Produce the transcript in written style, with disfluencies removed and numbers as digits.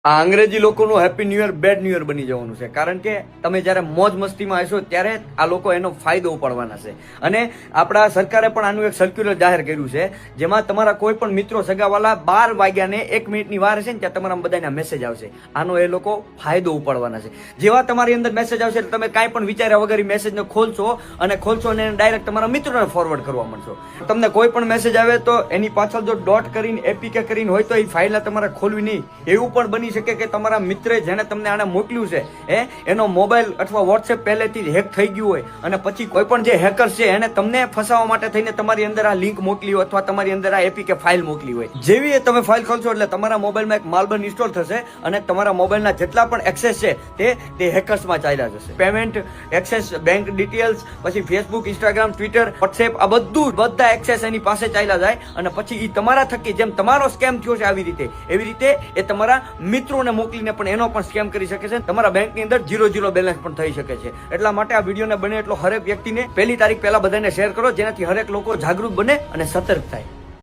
આ અંગ્રેજી લોકોનું happy new year bad new year બની જવાનું છે, કારણ કે તમે જ્યારે મોજ મસ્તીમાં હશો ત્યારે આ લોકો એનો ફાયદો ઉપાડવાના છે. અને આપણા સરકારે પણ આનું એક સર્ક્યુલર જાહેર કર્યું છે, જેમાં તમારા કોઈ પણ મિત્રો સગાવાલા 12 વાગ્યાને 1 મિનિટની વાર છે ને ત્યાં તમારા બધાના મેસેજ આવશે. આનો એ લોકો ફાયદો ઉપાડવાના છે. જેવા તમારી અંદર મેસેજ આવશે એટલે તમે કાંઈ પણ વિચાર્યા વગર મેસેજને ખોલશો અને ડાયરેક્ટ તમારા મિત્રોને ફોરવર્ડ કરવા માંડશો. તમને કોઈ પણ મેસેજ આવે તો એની પાછળ જો ડોટ કરીને એપીકે કરીને હોય તો એ ફાઇલ તમારે ખોલવી નહીં. એવું પણ બની શકે કે તમારા મિત્રે જેને તમને આને મોકલ્યું છે એનો મોબાઈલ અથવા વોટ્સએપ પહેલેથી જ હેક થઈ ગયું હોય અને પછી કોઈ પણ જે હેકર છે એને તમને ફસાવવા માટે થઈને તમારી અંદર આ લિંક મોકલી હોય અથવા તમારી અંદર આ એપીકે ફાઇલ મોકલી હોય. જેવી એ તમે ફાઇલ ખોલશો એટલે તમારા મોબાઈલમાં એક માલબન ઇન્સ્ટોલ થશે અને તમારા મોબાઈલના જેટલા પણ એક્સેસ છે તે હેકર્સમાં ચાલ્યા જશે. પેમેન્ટ એક્સેસ, બેંક ડિટેલ્સ, પછી ફેસબુક, ઇન્સ્ટાગ્રામ, ટ્વિટર, વોટ્સએપ, આ બધા એક્સેસ એની પાસે ચાલ્યા જાય અને પછી એ તમારા થકી જેમ તમારો સ્કેમ થયો છે એવી રીતે એ તમારા મિત્રોને મોકલીને પણ એનો પણ સ્કેમ કરી શકે છે. તમારા બેંકની અંદર 0 બેલેન્સ પણ થઈ શકે છે. એટલા માટે આ વિડીયોને બને એટલો હરેક વ્યક્તિને 1 તારીખ પહેલા બધાને શેર કરો, જેનાથી હરેક લોકો જાગૃત બને અને સતર્ક થાય.